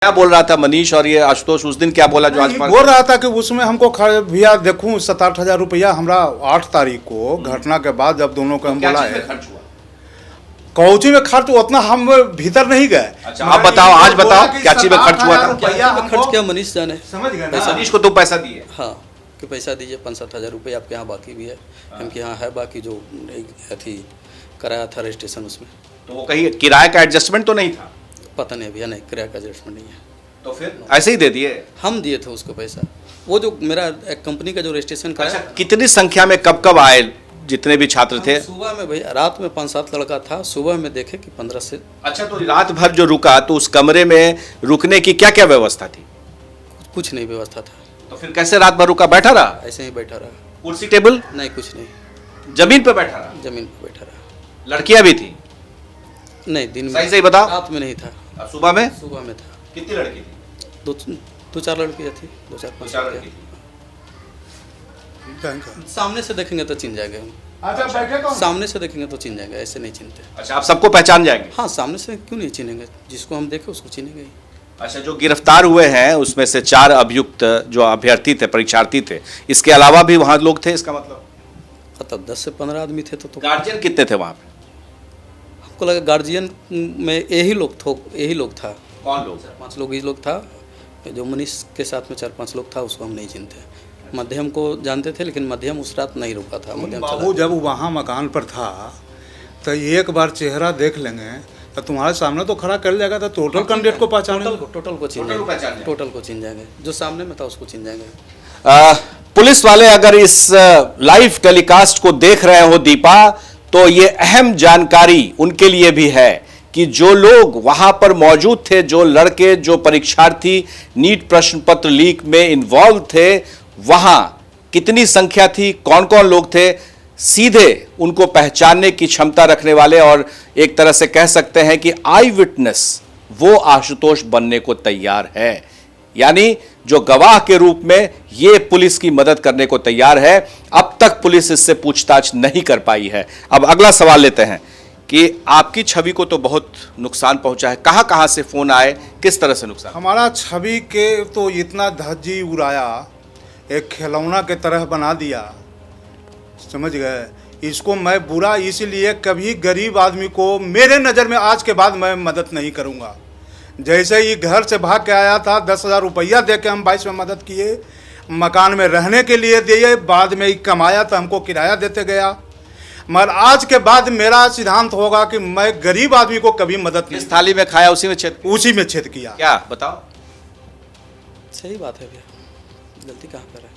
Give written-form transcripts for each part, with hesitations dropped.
क्या बोल रहा था मनीष और ये आशुतोष उस दिन क्या बोला जो आज बोल रहा था कि उसमें हमको भैया देखूं 7-8 हज़ार रुपया हमरा 8 तारीख को घटना के बाद जब दोनों को हम बोला है कौची में खर्च उतना हम भीतर नहीं गए। अच्छा आप बताओ, आज बताओ क्या चीज में खर्च हुआ था। खर्च किया मनीष जाने, समझ गए पैसा मनीष को तो पैसा दिए। हाँ कि पैसा दीजिए 5-7 हज़ार रुपये आपके यहाँ बाकी भी है, इनके यहाँ है बाकी जो थी कराया था रजिस्ट्रेशन उसमें। तो वो कहीं किराए का एडजस्टमेंट तो नहीं था? पता नहीं भैया, नहीं किराया का एडजस्टमेंट नहीं है। तो फिर ऐसे ही दे दिए? हम दिए थे उसको पैसा, वो जो मेरा एक कंपनी का जो रजिस्ट्रेशन कराया। अच्छा कितनी संख्या में कब कब आए जितने भी छात्र थे? सुबह में भैया, रात में 5-7 लड़का था, सुबह में देखे कि 15 से। अच्छा तो रात भर जो रुका तो उस कमरे में रुकने की क्या क्या व्यवस्था थी? कुछ नहीं व्यवस्था था। तो फिर कैसे रात भर रुका? बैठा रहा? ऐसे ही बैठा रहा। कुर्सी टेबल? नहीं कुछ नहीं, जमीन पे बैठा रहा? जमीन पर बैठा रहा। लड़कियां भी थी? नहीं दिन में, सही सही बताओ। रात में नहीं था, सुबह में? सुबह में था। कितनी लड़की थी? 2-4 लड़कियाँ थी, 2-4-5 लड़कियाँ। सामने से देखेंगे तो चिन जाएंगे हम। अच्छा बैठे कौन? सामने से देखेंगे तो चिन जाएंगे, ऐसे नहीं चिनते। अच्छा आप सबको पहचान जाएंगे? हाँ सामने से क्यों नहीं चिनेंगे, जिसको हम देखे उसको चिनेंगे ही। अच्छा जो गिरफ्तार हुए हैं उसमें से 4 अभियुक्त जो अभ्यर्थी थे, परीक्षार्थी थे, इसके अलावा भी वहां लोग थे? इसका मतलब तब 10 से 15 आदमी थे। तो गार्जियन कितने थे वहां पे? हमको लगा गार्जियन में यही लोग था। कौन लोग? 5 लोग ही लोग था। जो मनीष के साथ में 4-5 लोग था, उसको हम नहीं चिनते। मध्यम को जानते थे, लेकिन मध्यम उस रात नहीं रुका था। मध्यम बाबू जब वहाँ मकान पर था तो एक बार चेहरा देख लेंगे तो तुम्हारे सामने तो खड़ा कर जाएगा, तो टोटल कैंडिडेट को पहचान, टोटल को चिन जाएंगे, टोटल को चिन जाएंगे। जो सामने में था उसको चिन जाएंगे। पुलिस वाले अगर इस लाइव टेलीकास्ट को देख रहे हो दीपा, तो ये अहम जानकारी उनके लिए भी है कि जो लोग वहां पर मौजूद थे, जो लड़के, जो परीक्षार्थी नीट प्रश्न पत्र लीक में इन्वॉल्व थे, वहां कितनी संख्या थी, कौन कौन लोग थे, सीधे उनको पहचानने की क्षमता रखने वाले और एक तरह से कह सकते हैं कि आई विटनेस वो आशुतोष बनने को तैयार है। यानी जो गवाह के रूप में ये पुलिस की मदद करने को तैयार है। अब तक पुलिस इससे पूछताछ नहीं कर पाई है। अब अगला सवाल लेते हैं कि आपकी छवि को तो बहुत नुकसान पहुंचा है, कहां कहां से फोन आए, किस तरह से नुकसान? हमारा छवि के तो इतना धज्जी उड़ाया, एक खिलौना के तरह बना दिया, समझ गए। इसको मैं बुरा इसलिए कभी गरीब आदमी को मेरे नज़र में आज के बाद मैं मदद नहीं करूंगा। जैसे ही घर से भाग के आया था 10,000 रुपया दे के हम 22 में मदद किए, मकान में रहने के लिए दिए, बाद में ही कमाया तो हमको किराया देते गया। मगर आज के बाद मेरा सिद्धांत होगा कि मैं गरीब आदमी को कभी मदद नहीं। इस थाली में खाया उसी में छेद किया। क्या बताओ? सही बात है भैया, गलती कहाँ पर है?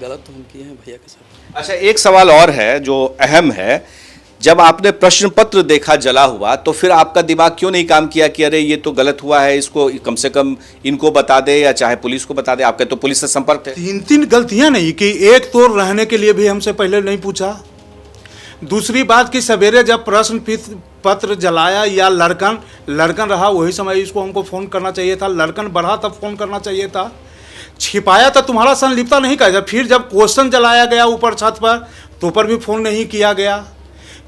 गलत तो हम किए हैं भैया के साथ। अच्छा एक सवाल और है जो अहम है, जब आपने प्रश्न पत्र देखा जला हुआ तो फिर आपका दिमाग क्यों नहीं काम किया कि अरे ये तो गलत हुआ है, इसको कम से कम इनको बता दे या चाहे पुलिस को बता दे? आपके तो पुलिस से संपर्क थे। 3 गलतियां नहीं कि एक तो रहने के लिए भी हमसे पहले नहीं पूछा। दूसरी बात कि सवेरे जब प्रश्न पत्र जलाया या लड़कन रहा वही समय इसको हमको फ़ोन करना चाहिए था। लड़कन बढ़ा तब फ़ोन करना चाहिए था। छिपाया तो तुम्हारा संलिप्तता नहीं कहा। फिर जब क्वेश्चन जलाया गया ऊपर छत पर तो पर भी फ़ोन नहीं किया गया।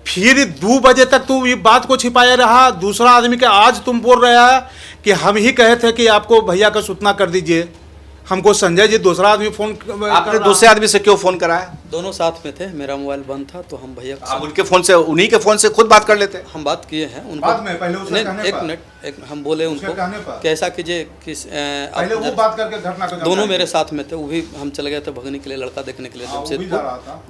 फिर 2 बजे तक तू ये बात को छिपाया रहा। दूसरा आदमी के आज तुम बोल रहे हैं कि हम ही कहे थे कि आपको भैया का सूचना कर दीजिए। हमको संजय जी दूसरा आदमी फोन। आपने दूसरे आदमी से क्यों फोन कराया? दोनों साथ में थे, मेरा मोबाइल बंद था तो हम भैया आप उनके फोन से, उन्हीं के फोन से खुद बात कर लेते? हम बात किए हैं उनको बाद में, पहले उसके कहने एक पर। मिनट हम बोले उनको कैसा कीजिए किस पहले वो बात करके घटना को दोनों मेरे साथ में थे। वो भी हम चले गए थे भगने के लिए, लड़का देखने के लिए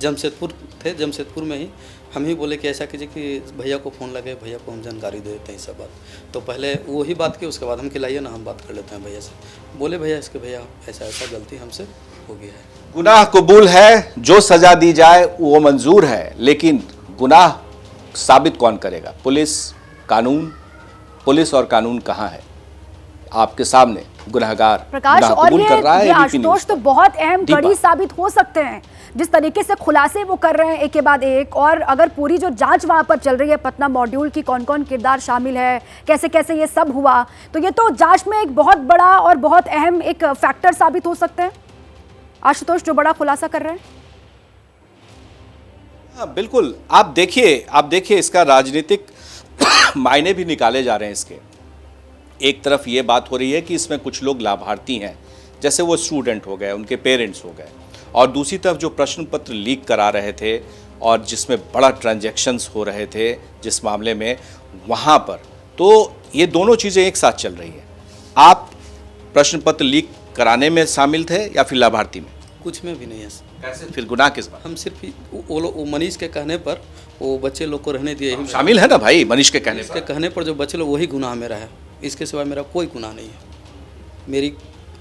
जमशेदपुर थे। जमशेदपुर में ही हम ही बोले कि ऐसा कीजिए कि भैया को फ़ोन लगे, भैया को हम जानकारी दे देते हैं सब बात। तो पहले वो ही बात की, उसके बाद हम खिलाइए ना, हम बात कर लेते हैं भैया से। बोले भैया इसके भैया ऐसा ऐसा गलती हमसे हो गया है। गुनाह कबूल है, जो सजा दी जाए वो मंजूर है, लेकिन गुनाह साबित कौन करेगा? पुलिस, कानून। पुलिस और कानून कहाँ है? आपके सामने गुनहगार प्रकाश, गुनाह और कबूल कर रहा है। ये आशुतोष तो बहुत अहम दीपा। कड़ी साबित हो सकते हैं जिस तरीके से खुलासे वो कर रहे हैं एक के बाद एक। और अगर पूरी जो जांच वहां पर चल रही है, पतना मॉड्यूल की कौन कौन किरदार शामिल है, कैसे कैसे ये सब हुआ, तो ये तो जांच में एक बहुत बड़ा और बहुत अहम एक फैक्टर साबित हो सकते हैं आशुतोष, जो बड़ा खुलासा कर रहे हैं। हाँ बिल्कुल, आप देखिए इसका राजनीतिक मायने भी निकाले जा रहे हैं इसके। एक तरफ ये बात हो रही है कि इसमें कुछ लोग लाभार्थी हैं, जैसे वो स्टूडेंट हो गए, उनके पेरेंट्स हो गए, और दूसरी तरफ जो प्रश्न पत्र लीक करा रहे थे और जिसमें बड़ा ट्रांजैक्शंस हो रहे थे जिस मामले में, वहाँ पर तो ये दोनों चीज़ें एक साथ चल रही हैं। आप प्रश्न पत्र लीक कराने में शामिल थे या फिर लाभार्थी में? कुछ में भी नहीं है। कैसे फिर गुनाह किस बात? हम सिर्फ वो मनीष के कहने पर वो बच्चे लोग को रहने दिए ही शामिल है ना भाई, मनीष के कहने इसके पर। कहने पर जो बच्चे लोग, वही गुनाह मेरा है, इसके सिवा मेरा कोई गुनाह नहीं है। मेरी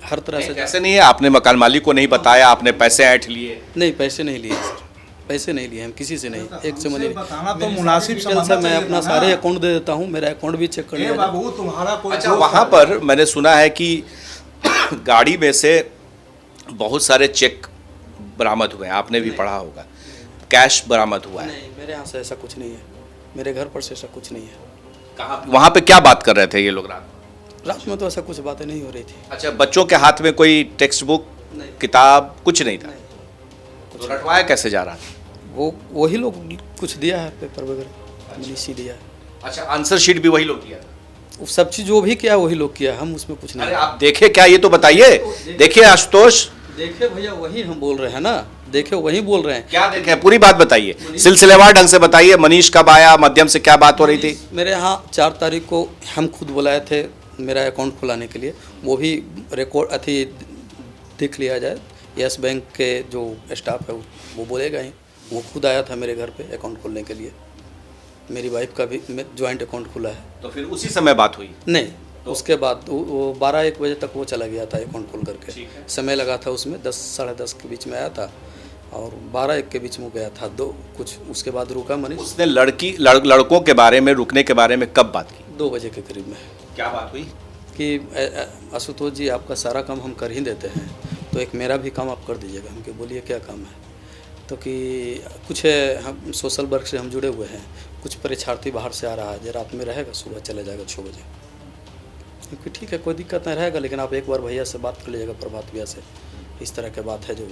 हर तरह से ऐसे नहीं है, आपने मकान मालिक को नहीं बताया, आपने पैसे ऐंठ लिए? नहीं, पैसे नहीं लिए सर, पैसे नहीं लिए हम किसी से नहीं, एक से मनी बताना तो मुनासिब से समझना मैं चाहिए अपना था सारे ना। अकाउंट दे देता हूँ, मेरा अकाउंट भी चेक कर ए लिया। बाबू तुम्हारा कोई अच्छा, दोस्त वहाँ है? पर मैंने सुना है कि गाड़ी में से बहुत सारे चेक बरामद हुए हैं, आपने भी पढ़ा होगा, कैश बरामद हुआ है। नहीं, मेरे यहाँ से ऐसा कुछ नहीं है, मेरे घर पर से ऐसा कुछ नहीं है। कहाँ, वहाँ पे क्या बात कर रहे थे ये लोग रात में? रात में तो ऐसा कुछ बातें नहीं हो रही थी। अच्छा, बच्चों के हाथ में कोई टेक्स्ट बुक, नहीं। किताब कुछ नहीं था? तो रटवाया कैसे जा रहा था? वही लोग कुछ दिया है, पेपर वगैरह मनीषी दिया है। अच्छा, आंसर शीट भी वही लोग दिया था? वो सब चीज़ जो भी किया वही लोग किया, हम उसमें कुछ नहीं। अरे आप देखे क्या, ये तो बताइए। देखिए आशुतोष, देखे भैया, वही हम बोल रहे हैं ना, देखे वही बोल रहे हैं। क्या देखे, पूरी बात बताइए, सिलसिलेवार ढंग से बताइए। मनीष कब आया, माध्यम से क्या बात हो रही थी? मेरे यहाँ 4 तारीख को हम खुद बुलाए थे मेरा अकाउंट खुलाने के लिए, वो भी रिकॉर्ड अथी देख लिया जाए। यस बैंक के जो स्टाफ है वो बोलेगा ही, वो खुद आया था मेरे घर पे अकाउंट खोलने के लिए। मेरी वाइफ का भी ज्वाइंट अकाउंट खुला है। तो फिर उसी समय बात हुई? नहीं, उसके बाद वो 12-1 बजे तक वो चला गया था अकाउंट खोल करके। ठीक है। समय लगा था उसमें, 10 साढ़े 10 के बीच में आया था और 12-1 के बीच में गया था, 2 कुछ उसके बाद रुका मनीष। उसने लड़कों के बारे में, रुकने के बारे में कब बात की? 2 बजे के करीब में। क्या बात हुई? कि आशुतोष जी, आपका सारा काम हम कर ही देते हैं, तो एक मेरा भी काम आप कर दीजिएगा। हम क्या, बोलिए क्या काम है? तो कि कुछ हम सोशल वर्क से हम जुड़े हुए हैं, कुछ परीक्षार्थी बाहर से आ रहा है, जो रात में रहेगा, सुबह चले जाएगा 6 बजे। क्योंकि ठीक है, कोई दिक्कत नहीं रहेगा, लेकिन आप एक बार भैया से बात कर लीजिएगा, प्रभात भैया से। इस तरह की बात है जो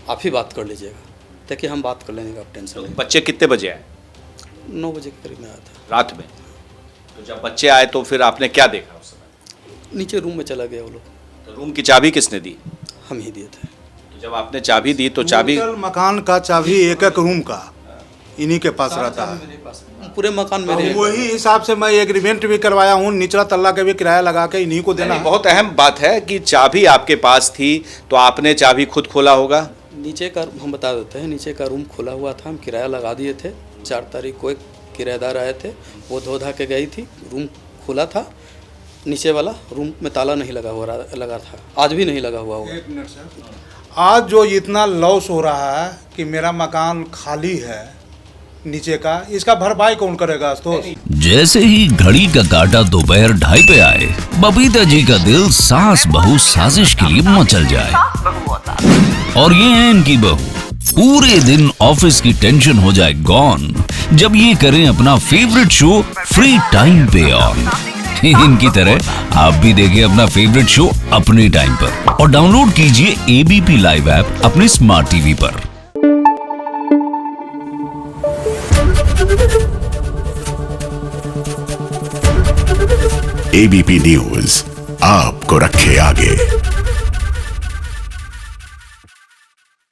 आप ही बात कर लीजिएगा, ताकि हम बात कर लेंगे, आप टेंशन नहीं। बच्चे कितने बजे आए? 9 बजे के करीब में आया था रात में। तो जब बच्चे आए तो फिर आपने क्या देखा उस समय? नीचे रूम में चला गया वो लोग। तो रूम की चाबी किसने दी? हम ही दिए थे। तो जब आपने चाबी दी तो चाबी, टोटल मकान का चाबी एक रूम का इन्हीं के पास रहता है। मेरे पास पूरे मकान मेरे। वही हिसाब से मैं एग्रीमेंट भी करवाया हूँ, निचला तल्ला के भी किराया लगा के इन्हीं को देना है। बहुत अहम बात है कि चाबी आपके पास थी, तो आपने चाबी खुद खोला होगा। नीचे का हम बता देते हैं, नीचे का रूम खुला हुआ था, हम किराया लगा दिए थे। 4 तारीख को एक किराएदार आए थे, वो धो धा के गई थी, रूम खुला था। नीचे वाला रूम में ताला नहीं लगा था, आज भी नहीं लगा हुआ होगा। एक मिनट सर, आज जो इतना लॉस हो रहा है कि मेरा मकान खाली है नीचे का, इसका भरपाई कौन करेगा? तो जैसे ही घड़ी का काटा दोपहर 2:30 पे आए, बबीता जी का दिल सास बहू साजिश के लिए मचल जाए। और ये है इनकी बहू, पूरे दिन ऑफिस की टेंशन हो जाए गॉन जब ये करें अपना फेवरेट शो फ्री टाइम पे ऑन। इनकी तरह आप भी देखिए अपना फेवरेट शो अपने टाइम पर और डाउनलोड कीजिए ABP लाइव ऐप अपने स्मार्ट टीवी पर। ABP न्यूज आपको रखे आगे।